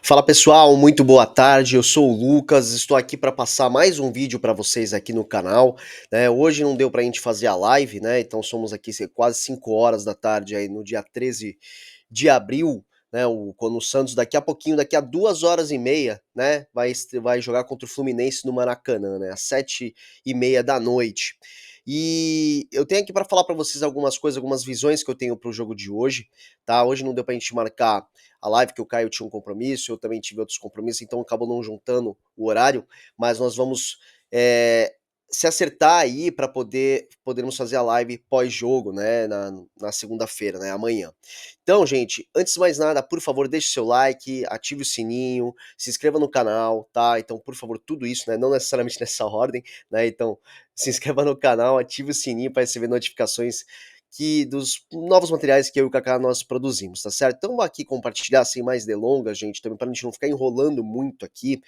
Fala pessoal, muito boa tarde. Eu sou o Lucas, estou aqui para passar mais um vídeo para vocês aqui no canal, né? Hoje não deu para a gente fazer a live, né? Então somos aqui quase 5 horas da tarde aí no dia 13 de abril, né? Quando o Santos daqui a pouquinho, daqui a 2 horas e meia, né? Vai jogar contra o Fluminense no Maracanã, né? Às 7h30 da noite. E eu tenho aqui para falar para vocês algumas coisas, algumas visões que eu tenho para o jogo de hoje, tá? Hoje não deu para a gente marcar a live, que o Caio tinha um compromisso, eu também tive outros compromissos, então acabou não juntando o horário, mas nós vamos se acertar aí para podermos fazer a live pós-jogo, né, na segunda-feira, né, amanhã. Então, gente, antes de mais nada, por favor, deixe seu like, ative o sininho, se inscreva no canal, tá? Então, por favor, tudo isso, né, não necessariamente nessa ordem, né? Então, se inscreva no canal, ative o sininho para receber notificações dos novos materiais que eu e o Kaká nós produzimos, tá certo? Então vou aqui compartilhar sem mais delongas, gente, também para a gente não ficar enrolando muito aqui,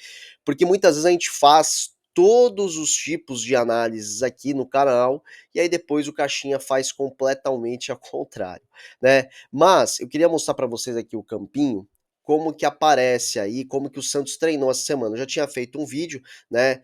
porque muitas vezes a gente faz todos os tipos de análises aqui no canal e aí depois o Caixinha faz completamente ao contrário, né? Mas eu queria mostrar para vocês aqui o campinho, como que aparece aí, como que o Santos treinou essa semana. Eu já tinha feito um vídeo, né,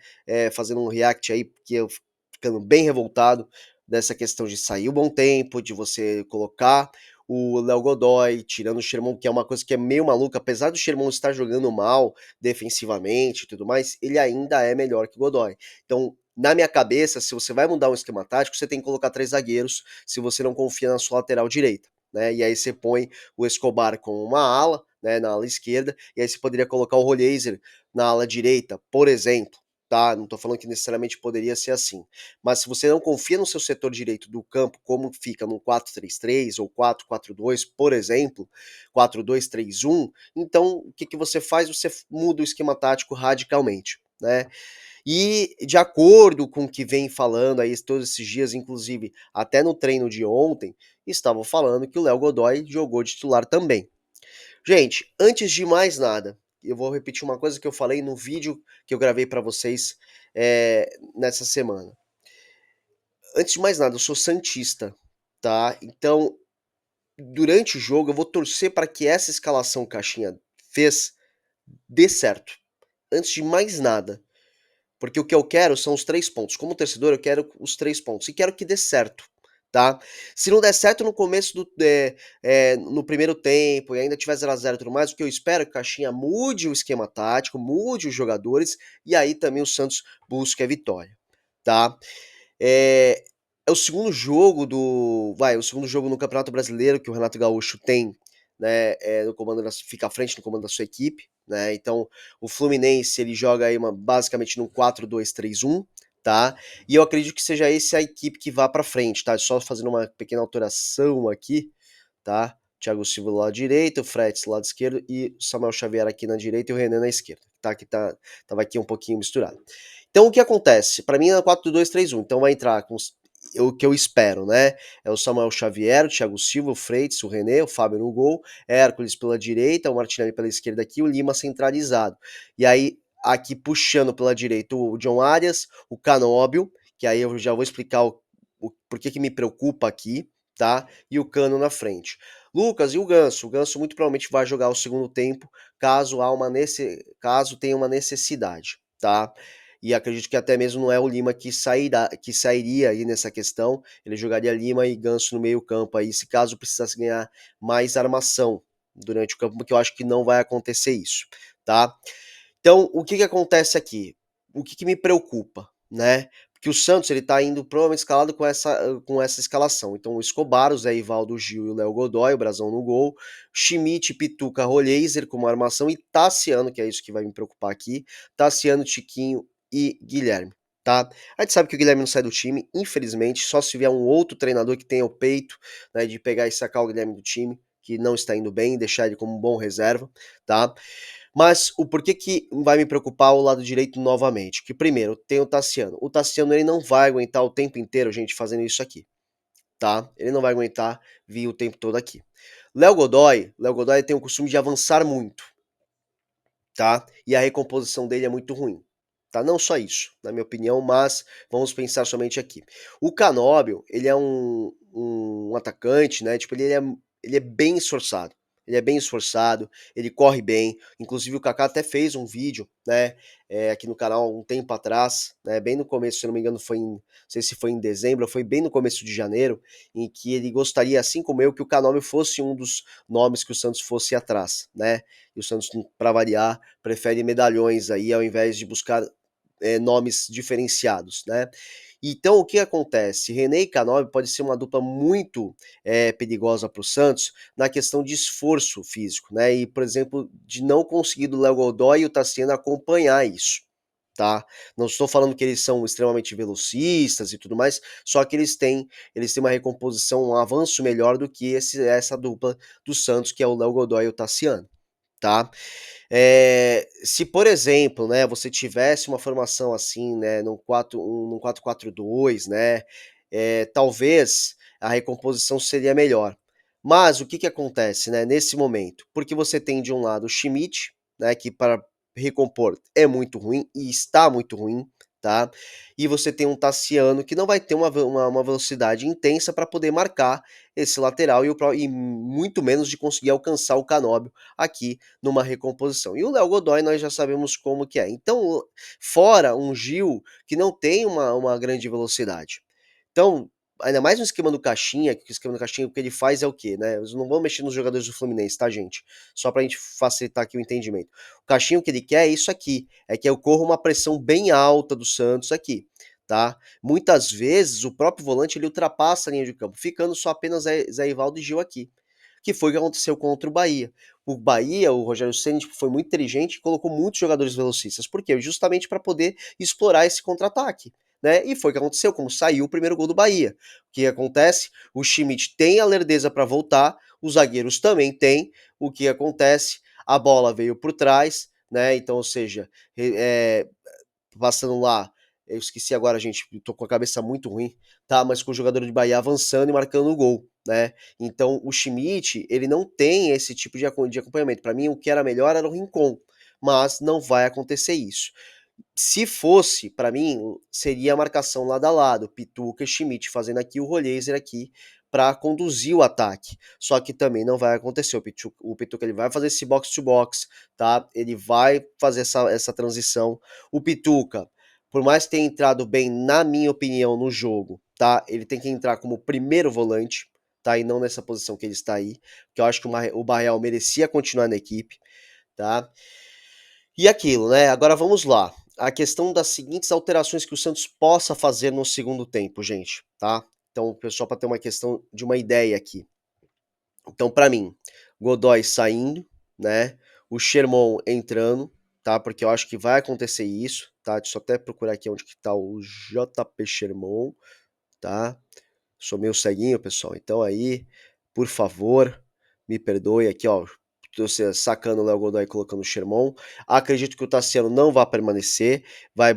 fazendo um react aí, porque eu ficando bem revoltado dessa questão de sair o Bom Tempo, de você colocar o Léo Godoy, tirando o Sherman, que é uma coisa que é meio maluca, apesar do Sherman estar jogando mal defensivamente e tudo mais, ele ainda é melhor que o Godoy. Então, na minha cabeça, se você vai mudar um esquema tático, você tem que colocar 3 zagueiros, se você não confia na sua lateral direita, né? E aí você põe o Escobar com uma ala, né, na ala esquerda, e aí você poderia colocar o Rollheiser na ala direita, por exemplo, tá? Não tô falando que necessariamente poderia ser assim. Mas se você não confia no seu setor direito do campo, como fica no 4-3-3 ou 4-4-2, por exemplo, 4-2-3-1, então o que você faz? Você muda o esquema tático radicalmente, né? E de acordo com o que vem falando aí todos esses dias, inclusive até no treino de ontem, estavam falando que o Léo Godoy jogou de titular também. Gente, antes de mais nada, eu vou repetir uma coisa que eu falei no vídeo que eu gravei para vocês nessa semana. Antes de mais nada, eu sou santista, tá? Então, durante o jogo, eu vou torcer para que essa escalação que a Caixinha fez dê certo. Antes de mais nada. Porque o que eu quero são os 3 pontos. Como torcedor, eu quero os 3 pontos. E quero que dê certo, tá? Se não der certo no começo no primeiro tempo e ainda tiver 0 a 0 e tudo mais, o que eu espero é que o Caixinha mude o esquema tático, mude os jogadores e aí também o Santos busque a vitória, tá? É, é o segundo jogo o segundo jogo no Campeonato Brasileiro que o Renato Gaúcho tem, né, no comando fica à frente no comando da sua equipe, né? Então, o Fluminense ele joga aí basicamente num 4-2-3-1, tá? E eu acredito que seja esse a equipe que vá para frente, tá? Só fazendo uma pequena alteração aqui, tá? Thiago Silva do lado direito, o Fretes do lado esquerdo e o Samuel Xavier aqui na direita e o Renan na esquerda, tá? Que tava aqui um pouquinho misturado. Então o que acontece? Para mim é 4-2-3-1. Então vai entrar com o que eu espero, né? É o Samuel Xavier, o Thiago Silva, o Freitas, o René, o Fábio no gol, Hércules pela direita, o Martinelli pela esquerda aqui, o Lima centralizado. E aí, aqui puxando pela direita o John Arias, o Canóbio, que aí eu já vou explicar o porquê que me preocupa aqui, tá? E o Cano na frente. Lucas, e o Ganso? O Ganso muito provavelmente vai jogar o segundo tempo, caso tenha uma necessidade, tá? E acredito que até mesmo não é o Lima que sairia aí nessa questão. Ele jogaria Lima e Ganso no meio-campo aí, se caso precisasse ganhar mais armação durante o campo, porque eu acho que não vai acontecer isso, tá? Então, o que que acontece aqui? O que que me preocupa, né? Porque o Santos ele tá indo provavelmente escalado com essa escalação. Então, o Escobar, o Zé Ivaldo, o Gil e o Léo Godoy, o Brasão no gol, Schmidt, Pituca, Rolheiser como armação e Tassiano, que é isso que vai me preocupar aqui, Tassiano, Tiquinho e Guilherme, tá? A gente sabe que o Guilherme não sai do time, infelizmente, só se vier um outro treinador que tenha o peito, né, de pegar e sacar o Guilherme do time, que não está indo bem, deixar ele como um bom reserva, tá? Mas o porquê que vai me preocupar o lado direito novamente? Que primeiro, tem o Tassiano. O Tassiano ele não vai aguentar o tempo inteiro, gente, fazendo isso aqui, tá? Ele não vai aguentar vir o tempo todo aqui. Léo Godoy tem o costume de avançar muito, tá? E a recomposição dele é muito ruim. Tá? Não só isso, na minha opinião, mas vamos pensar somente aqui. O Canóbio, ele é um atacante, né? Tipo, ele é bem esforçado. ele é bem esforçado, ele corre bem. Inclusive o Kaká até fez um vídeo, né, aqui no canal um tempo atrás, né, bem no começo, se eu não me engano foi não sei se foi em dezembro, foi bem no começo de janeiro, em que ele gostaria, assim como eu, que o Canóbio fosse um dos nomes que o Santos fosse atrás, né? E o Santos, para variar, prefere medalhões aí ao invés de buscar nomes diferenciados, né? Então, o que acontece? René e Canóbio pode ser uma dupla muito perigosa para o Santos na questão de esforço físico, né? E, por exemplo, de não conseguir do Léo Godoy e o Tassiano acompanhar isso. Tá? Não estou falando que eles são extremamente velocistas e tudo mais, só que eles têm uma recomposição, um avanço melhor do que essa dupla do Santos, que é o Léo Godoy e o Tassiano, tá? Se, por exemplo, né, você tivesse uma formação assim, né, num 4-4-2, né, talvez a recomposição seria melhor. Mas o que que acontece, né, nesse momento? Porque você tem de um lado o Schmidt, né, que para recompor é muito ruim e está muito ruim, tá? E você tem um Tassiano que não vai ter uma velocidade intensa para poder marcar esse lateral e muito menos de conseguir alcançar o Canóbio aqui numa recomposição. E o Léo Godoy nós já sabemos como que é. Então, fora um Gil que não tem uma grande velocidade. Então, ainda mais no esquema do Caixinha, que o esquema do Caixinha o que ele faz é o quê, né? Eles não vão mexer nos jogadores do Fluminense, tá, gente? Só pra gente facilitar aqui o entendimento. O Caixinha o que ele quer é isso aqui, é que ocorra uma pressão bem alta do Santos aqui, tá? Muitas vezes o próprio volante ele ultrapassa a linha de campo, ficando só apenas Zé Ivaldo e Gil aqui, que foi o que aconteceu contra o Bahia. O Bahia, o Rogério Ceni tipo, foi muito inteligente e colocou muitos jogadores velocistas. Por quê? Justamente para poder explorar esse contra-ataque. Né? E foi o que aconteceu, como saiu o primeiro gol do Bahia. O que acontece? O Schmidt tem a lerdeza para voltar, os zagueiros também têm. O que acontece? A bola veio por trás, né? Então, ou seja, passando lá, eu esqueci agora, gente, tô com a cabeça muito ruim, tá? Mas com o jogador de Bahia avançando e marcando o gol, né? Então o Schmidt, ele não tem esse tipo de acompanhamento. Para mim, o que era melhor era o Rincon, mas não vai acontecer isso. Se fosse, para mim, seria a marcação lado a lado, Pituca e Schmidt fazendo aqui o Rolheiser aqui para conduzir o ataque. Só que também não vai acontecer. O Pituca ele vai fazer esse box to box, tá? Ele vai fazer essa transição. O Pituca, por mais que tenha entrado bem, na minha opinião, no jogo, tá? Ele tem que entrar como primeiro volante, tá? E não nessa posição que ele está aí, porque eu acho que o Barreal merecia continuar na equipe, tá? E aquilo, né? Agora vamos lá. A questão das seguintes alterações que o Santos possa fazer no segundo tempo, gente, tá? Então, pessoal, para ter uma questão de uma ideia aqui. Então, para mim, Godoy saindo, né? O Sherman entrando, tá? Porque eu acho que vai acontecer isso, tá? Deixa eu até procurar aqui onde que tá o JP Sherman, tá? Sou meio ceguinho, pessoal. Então aí, por favor, me perdoe aqui, ó. Você sacando o Léo Godoy e colocando o Sherman. Acredito que o Tassiano não vai permanecer. Vai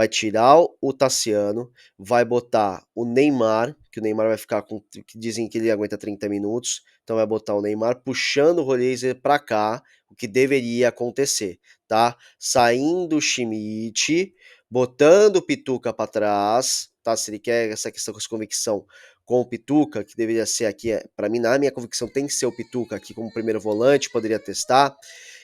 tirar o Tassiano, vai botar o Neymar, que o Neymar vai ficar com. Que dizem que ele aguenta 30 minutos. Então vai botar o Neymar puxando o Rolheiser pra cá, o que deveria acontecer, tá? Saindo o Schmidt, botando o Pituca para trás, tá? Se ele quer essa questão com essa convicção com o Pituca, que deveria ser aqui, para mim, na minha convicção, tem que ser o Pituca aqui como primeiro volante, poderia testar.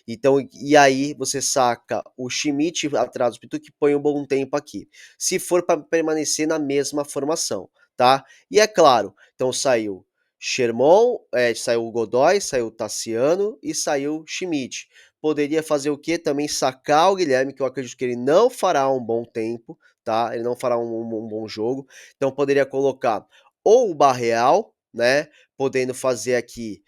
Então, e aí você saca o Schmidt atrás do Pituca e põe um bom tempo aqui. Se for para permanecer na mesma formação, tá? E é claro, então saiu Sherman, saiu o Godoy, saiu o Tassiano e saiu o Schmidt. Poderia fazer o quê? Também sacar o Guilherme, que eu acredito que ele não fará um bom tempo, tá? Ele não fará um bom jogo. Então poderia colocar ou o Barreal, né? Podendo fazer aqui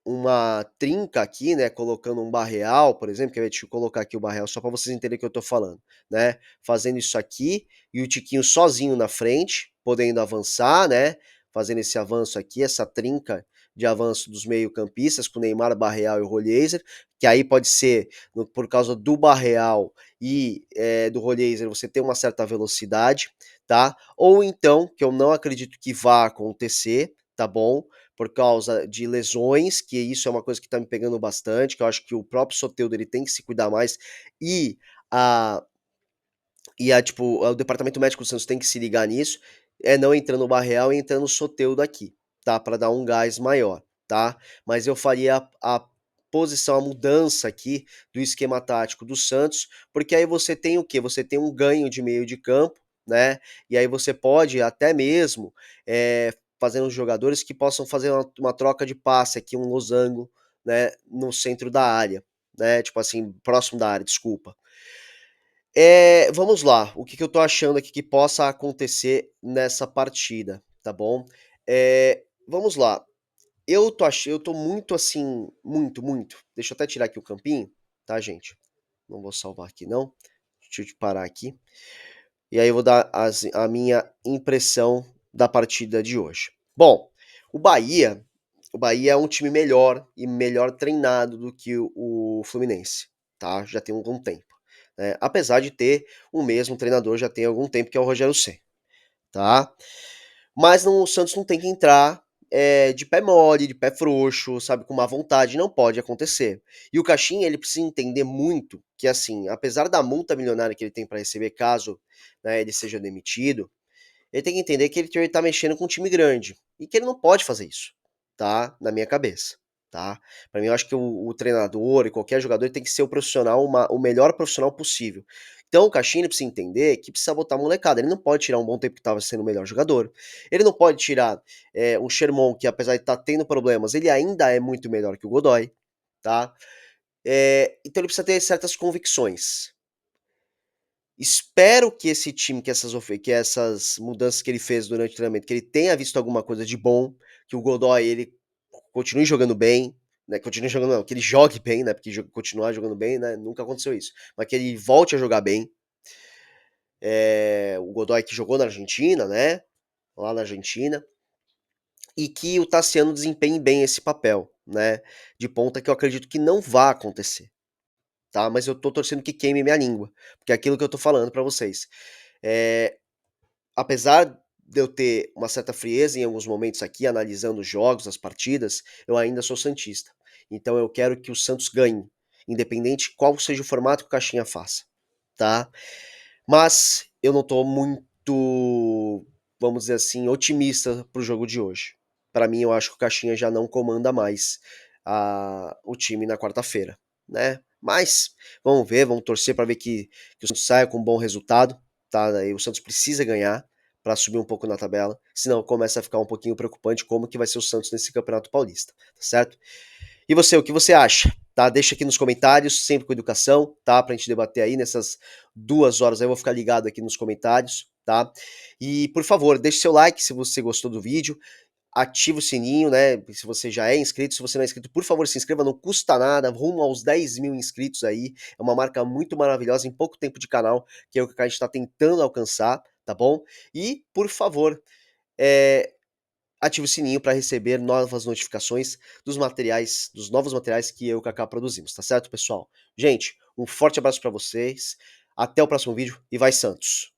uma trinca aqui, né? Colocando um Barreal, por exemplo, que eu deixa eu colocar aqui o Barreal só para vocês entenderem o que eu tô falando, né? Fazendo isso aqui e o Tiquinho sozinho na frente, podendo avançar, né? Fazendo esse avanço aqui, essa trinca de avanço dos meio-campistas com Neymar, Barreal e Rolheiser, que aí pode ser por causa do Barreal e do Rolheiser você ter uma certa velocidade, tá? Ou então, que eu não acredito que vá acontecer, tá bom? Por causa de lesões, que isso é uma coisa que tá me pegando bastante, que eu acho que o próprio Soteldo ele tem que se cuidar mais e a tipo, o departamento médico do Santos tem que se ligar nisso, não entrando o Barreal e entrando o Soteldo aqui, tá? Para dar um gás maior. tá? Mas eu faria a posição, a mudança aqui do esquema tático do Santos, porque aí você tem o quê? Você tem um ganho de meio de campo, né? E aí você pode até mesmo fazer uns jogadores que possam fazer uma troca de passe aqui, um losango, né? No centro da área, né? Tipo assim, próximo da área, desculpa. Vamos lá, o que eu tô achando aqui que possa acontecer nessa partida, tá bom? Vamos lá. Eu tô muito assim, muito. Deixa eu até tirar aqui o campinho, tá, gente? Não vou salvar aqui não. Deixa eu parar aqui. E aí eu vou dar a minha impressão da partida de hoje. Bom, o Bahia, o Bahia é um time melhor e melhor treinado do que o Fluminense, tá? Já tem algum tempo, né? Apesar de ter o mesmo treinador já tem algum tempo que é o Rogério Ceni, tá? Mas não, o Santos não tem que entrar de pé mole, de pé frouxo, sabe, com má vontade, não pode acontecer. E o Caixinha, ele precisa entender muito que, assim, apesar da multa milionária que ele tem para receber caso, né, ele seja demitido, ele tem que entender que ele tá mexendo com um time grande e que ele não pode fazer isso, tá? Na minha cabeça, tá? Para mim, eu acho que o treinador e qualquer jogador tem que ser o profissional, o melhor profissional possível. Então, o Caixinha ele precisa entender que precisa botar a molecada. Ele não pode tirar um bom tempo que estava sendo o melhor jogador. Ele não pode tirar um Sherman que, apesar de estar tendo problemas, ele ainda é muito melhor que o Godoy, tá? Então, ele precisa ter certas convicções. Espero que esse time, que essas mudanças que ele fez durante o treinamento, que ele tenha visto alguma coisa de bom, que o Godoy ele continue jogando bem, né? Continue jogando, não, que ele jogue bem, né? Porque continuar jogando bem, né? Nunca aconteceu isso. Mas que ele volte a jogar bem. O Godoy que jogou na Argentina, né? Lá na Argentina. E que o Tassiano desempenhe bem esse papel, né? De ponta que eu acredito que não vai acontecer, tá? Mas eu tô torcendo que queime minha língua, porque é aquilo que eu tô falando pra vocês. É, apesar de eu ter uma certa frieza em alguns momentos aqui, analisando os jogos, as partidas, eu ainda sou santista. Então eu quero que o Santos ganhe, independente qual seja o formato que o Caixinha faça, tá? Mas eu não tô muito, vamos dizer assim, otimista pro jogo de hoje. Para mim, eu acho que o Caixinha já não comanda mais o time na quarta-feira, né? Mas vamos ver, vamos torcer para ver que o Santos saia com um bom resultado, tá? E o Santos precisa ganhar para subir um pouco na tabela, senão começa a ficar um pouquinho preocupante como que vai ser o Santos nesse Campeonato Paulista, tá certo? E você, o que você acha? Tá? Deixa aqui nos comentários, sempre com educação, tá? Pra gente debater aí nessas 2 horas aí, eu vou ficar ligado aqui nos comentários, tá? E, por favor, deixe seu like se você gostou do vídeo, ativa o sininho, né? Se você já é inscrito, se você não é inscrito, por favor, se inscreva, não custa nada, rumo aos 10 mil inscritos aí, é uma marca muito maravilhosa em pouco tempo de canal, que é o que a gente tá tentando alcançar, tá bom? E, por favor, ative o sininho para receber novas notificações dos novos materiais que eu e o Kaká produzimos, tá certo, pessoal? Gente, um forte abraço para vocês, até o próximo vídeo e vai Santos!